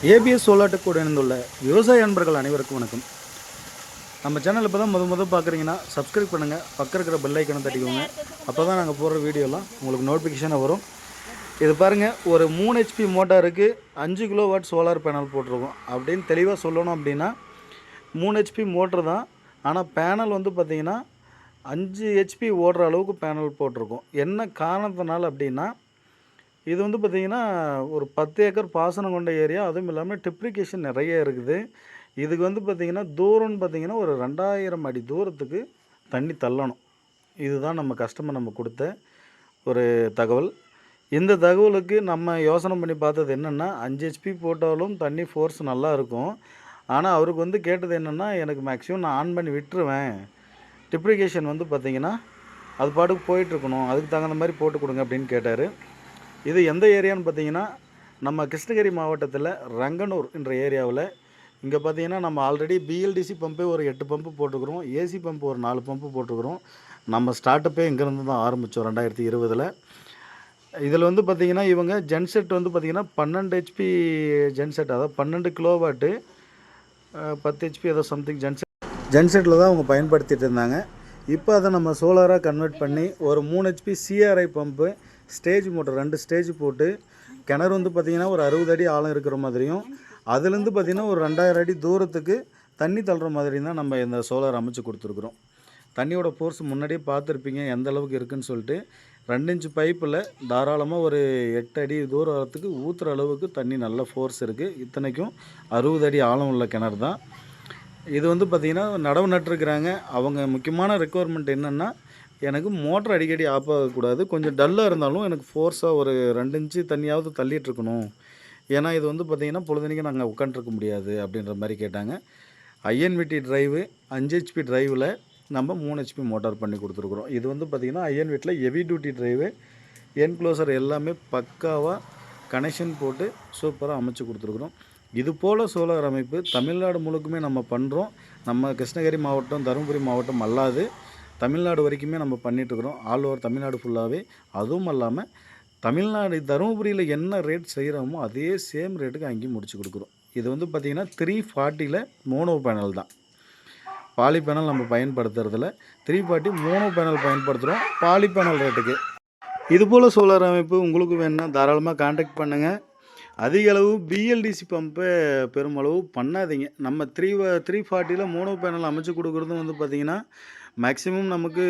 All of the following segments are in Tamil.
ஏபிஎஸ் சோலாட்டுக்கூட இணைந்துள்ள விவசாய அன்பர்கள் அனைவருக்கும் வணக்கம். நம்ம சேனல் இப்போ தான் முதல் பார்க்குறீங்கன்னா சப்ஸ்கிரைப் பண்ணுங்கள், பக்கம் இருக்கிற பெல் ஐக்கனை தட்டிக்கோங்க. அப்போ தான் நாங்கள் போடுற வீடியோலாம் உங்களுக்கு நோட்டிஃபிகேஷனாக வரும். இது பாருங்கள், ஒரு 3 HP மோட்டாருக்கு 5 கிலோவாட் சோலார் பேனல் போட்டிருக்கோம். அப்படின்னு தெளிவாக சொல்லணும் அப்படின்னா 3 HP மோட்ரு தான், ஆனால் பேனல் வந்து பார்த்திங்கன்னா 5 HP ஓடுற அளவுக்கு பேனல் போட்டிருக்கோம். என்ன காரணத்தினால அப்படின்னா, இது வந்து பார்த்திங்கன்னா ஒரு 10 ஏக்கர் பாசனம் கொண்ட ஏரியா. அதுவும் இல்லாமல் டிப்ரிகேஷன் நிறைய இருக்குது. இதுக்கு வந்து பார்த்திங்கன்னா தூரம்னு பார்த்திங்கன்னா ஒரு 2000 அடி தூரத்துக்கு தண்ணி தள்ளணும். இதுதான் நம்ம கஸ்டமர் நம்ம கொடுத்த ஒரு தகவல். இந்த தகவலுக்கு நம்ம யோசனை பண்ணி பார்த்தது என்னென்னா, 5 HP போட்டாலும் தண்ணி ஃபோர்ஸ் நல்லா இருக்கும். ஆனால் அவருக்கு வந்து கேட்டது என்னென்னா, எனக்கு மேக்ஸிமம் நான் ஆன் பண்ணி விட்டுருவேன், டிப்ரிகேஷன் வந்து பார்த்திங்கன்னா அது பாட்டுக்கு போயிட்டுருக்கணும், அதுக்கு தகுந்த மாதிரி போட்டு கொடுங்க அப்படின்னு கேட்டார். இது எந்த ஏரியான்னு பார்த்தீங்கன்னா, நம்ம கிருஷ்ணகிரி மாவட்டத்தில் ரங்கனூர் என்ற ஏரியாவில். இங்கே பார்த்தீங்கன்னா நம்ம ஆல்ரெடி பிஎல்டிசி பம்பே ஒரு 8 பம்பு போட்டுக்கிறோம், ஏசி பம்பு ஒரு 4 பம்பு போட்டுக்கிறோம். நம்ம ஸ்டார்ட்டப்பே இங்கேருந்து தான் ஆரம்பித்தோம் 2020. இதில் வந்து பார்த்திங்கன்னா இவங்க ஜென்செட் வந்து பார்த்திங்கன்னா 12 HP ஜென்செட், அதாவது 12 கிலோவாட்டு 10 HP ஏதோ சம்திங் ஜென்செட்டில் தான் அவங்க பயன்படுத்திகிட்டு இருந்தாங்க. இப்போ அதை நம்ம சோலாராக கன்வெர்ட் பண்ணி ஒரு 3 HP CRI pump, stage motor 2 stage போட்டு, கிணறு வந்து பார்த்திங்கன்னா ஒரு 60 அடி ஆழம் இருக்கிற மாதிரியும், அதுலேருந்து பார்த்திங்கன்னா ஒரு 2000 அடி தூரத்துக்கு தண்ணி தள்ளுற மாதிரியும் தான் நம்ம இந்த சோலார் அமைச்சு கொடுத்துருக்குறோம். தண்ணியோட ஃபோர்ஸ் முன்னாடியே பார்த்துருப்பீங்க எந்த அளவுக்கு இருக்குதுன்னு சொல்லிட்டு. 2 இன்ச் பைப்பில் தாராளமாக ஒரு 8 அடி தூரத்துக்கு ஊற்றுற அளவுக்கு தண்ணி நல்ல ஃபோர்ஸ் இருக்குது. இத்தனைக்கும் 60 அடி ஆழம் உள்ள கிணறு தான் இது. வந்து பார்த்திங்கன்னா நடவு நட்டுருக்குறாங்க. அவங்க முக்கியமான ரெக்குவயர்மெண்ட் என்னென்னா, எனக்கு மோட்டர் அடிக்கடி ஆஃப் ஆகக்கூடாது, கொஞ்சம் டல்லாக இருந்தாலும் எனக்கு ஃபோர்ஸாக ஒரு 2 இன்ச்சு தண்ணியாவது தள்ளிகிட்ருக்கணும். ஏன்னா இது வந்து பார்த்திங்கன்னா பொழுதுனைக்கும் நாங்கள் உட்காண்ட்ருக்க முடியாது அப்படின்ற மாதிரி கேட்டாங்க. ஐஎன்விடி ட்ரைவு 5 HP ட்ரைவில் நம்ம 3 HP மோட்டார் பண்ணி கொடுத்துருக்குறோம். இது வந்து பார்த்திங்கன்னா ஐஎன்விட்டியில் ஹெவி டியூட்டி ட்ரைவு, என்க்ளோசர் எல்லாமே பக்காவாக கனெக்ஷன் போட்டு சூப்பராக அமைச்சு கொடுத்துருக்குறோம். இது போல் சோலார் அமைப்பு தமிழ்நாடு முழுக்குமே நம்ம பண்ணுறோம். நம்ம கிருஷ்ணகிரி மாவட்டம், தருமபுரி மாவட்டம் அல்லாது தமிழ்நாடு வரைக்குமே நம்ம பண்ணிகிட்ருக்குறோம். ஆல் ஓவர் தமிழ்நாடு ஃபுல்லாகவே. அதுவும் இல்லாமல் தமிழ்நாடு தருமபுரியில் என்ன ரேட் செய்கிறோமோ அதே சேம் ரேட்டுக்கு அங்கேயும் முடிச்சு கொடுக்குறோம். இது வந்து பார்த்திங்கன்னா 340 மோனோ பேனல் தான். பாலி பேனல் நம்ம பயன்படுத்துறதில்ல, 340 மோனோ பேனல் பயன்படுத்துகிறோம் பாலி பேனல் ரேட்டுக்கு. இதுபோல் சோலார் அமைப்பு உங்களுக்கு வேணுன்னா தாராளமாக கான்டாக்ட் பண்ணுங்கள். அதிக அளவு பிஎல்டிசி பம்பை பெருமளவு பண்ணாதீங்க. நம்ம 340 மோனோ பேனல் அமைச்சு கொடுக்குறதும் வந்து பார்த்திங்கன்னா மேக்ஸிமம் நமக்கு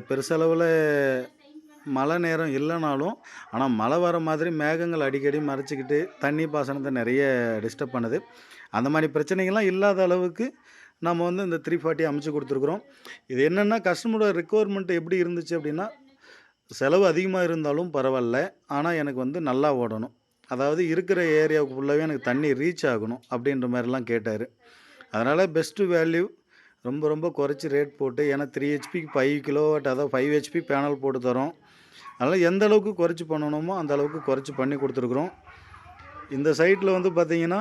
பெருசளவில் மழை நேரம் இல்லைனாலும், ஆனால் மழை வர மாதிரி மேகங்கள் அடிக்கடி மறைச்சிக்கிட்டு தண்ணி பாசனத்தை நிறைய டிஸ்டர்ப் பண்ணுது. அந்த மாதிரி பிரச்சனைகள்லாம் இல்லாத அளவுக்கு நம்ம வந்து இந்த 340 அமைச்சு கொடுத்துருக்குறோம். இது என்னென்னா, கஸ்டமரோட ரெக்குவயர்மெண்ட் எப்படி இருந்துச்சு அப்படின்னா, செலவு அதிகமாக இருந்தாலும் பரவாயில்ல, ஆனால் எனக்கு வந்து நல்லா ஓடணும், அதாவது இருக்கிற ஏரியாவுக்கு ஃபுல்லாகவே எனக்கு தண்ணி ரீச் ஆகணும் அப்படின்ற மாதிரிலாம் கேட்டார். அதனால் பெஸ்ட்டு வேல்யூ ரொம்ப குறைச்சி ரேட் போட்டு, ஏன்னா 3 HPக்கு 5 கிலோவாட், அதாவது 5 HP பேனல் போட்டு தரோம். அதனால் எந்த அளவுக்கு குறைச்சி பண்ணணுமோ அந்த அளவுக்கு குறைச்சி பண்ணி கொடுத்துருக்குறோம். இந்த சைட்டில் வந்து பார்த்திங்கன்னா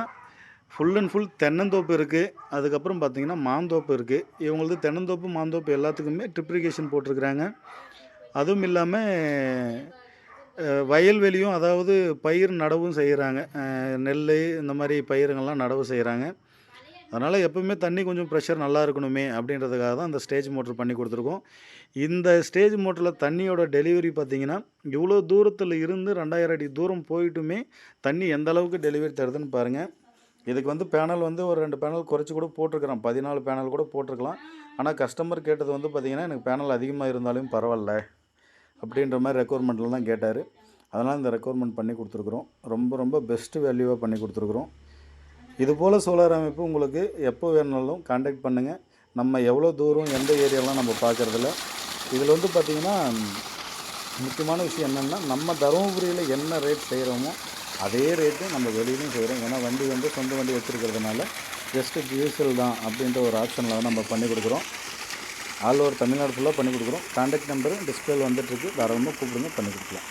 ஃபுல் அண்ட் ஃபுல் தென்னந்தோப்பு இருக்குது. அதுக்கப்புறம் பார்த்திங்கன்னா மாந்தோப்பு இருக்குது. இவங்களது தென்னந்தோப்பு மாந்தோப்பு எல்லாத்துக்குமே ட்ரிப்ரிகேஷன் போட்டிருக்கிறாங்க. அதுவும் இல்லாமல் வயல்வெளியும், அதாவது பயிர் நடவும் செய்கிறாங்க. நெல் இந்த மாதிரி பயிருங்கள்லாம் நடவு செய்கிறாங்க. அதனால் எப்போவுமே தண்ணி கொஞ்சம் ப்ரெஷர் நல்லா இருக்கணுமே அப்படின்றதுக்காக தான் இந்த ஸ்டேஜ் மோட்ரு பண்ணி கொடுத்துருக்கோம். இந்த ஸ்டேஜ் மோட்டரில் தண்ணியோட டெலிவரி பார்த்திங்கன்னா இவ்வளோ தூரத்தில் இருந்து 2000 அடி தூரம் போயிட்டுமே தண்ணி எந்த அளவுக்கு டெலிவரி தருதுன்னு பாருங்கள். இதுக்கு வந்து பேனல் வந்து ஒரு 2 பேனல் குறைச்சி கூட போட்டிருக்கிறோம், 14 பேனல் கூட போட்டிருக்கலாம். ஆனால் கஸ்டமர் கேட்டது வந்து பார்த்திங்கன்னா எனக்கு பேனல் அதிகமாக இருந்தாலும் பரவாயில்ல அப்படின்ற மாதிரி ரெக்குவயர்மெண்ட்டில் தான் கேட்டார். அதனால் இந்த ரெக்குவயர்மெண்ட் பண்ணி கொடுத்துருக்குறோம். ரொம்ப பெஸ்ட்டு வேல்யூவாக பண்ணி கொடுத்துருக்குறோம். இதுபோல் சோலார் அமைப்பு உங்களுக்கு எப்போ வேணுனாலும் கான்டாக்ட் பண்ணுங்கள். நம்ம எவ்வளோ தூரம் எந்த ஏரியாலாம் நம்ம பார்க்குறதில்ல. இதில் வந்து பார்த்திங்கன்னா முக்கியமான விஷயம் என்னென்னா, நம்ம தருமபுரியில் என்ன ரேட் செய்கிறோமோ அதே ரேட்டு நம்ம வெளியிலையும் செய்கிறோம். ஏன்னா வண்டி வந்து சொந்த வண்டி வச்சுருக்கிறதுனால ஜஸ்ட்டு டீசல் தான் அப்படின்ற ஒரு ஆப்ஷனில் நம்ம பண்ணி கொடுக்குறோம். ஆல் ஓவர் தமிழ்நாடு ஃபுல்லாக பண்ணி கொடுக்குறோம். கான்டாக்ட் நம்பரு டிஸ்பிளேல வந்துட்டுருக்கு, தாராளமாக கூப்பிடுங்க, பண்ணி கொடுக்கலாம்.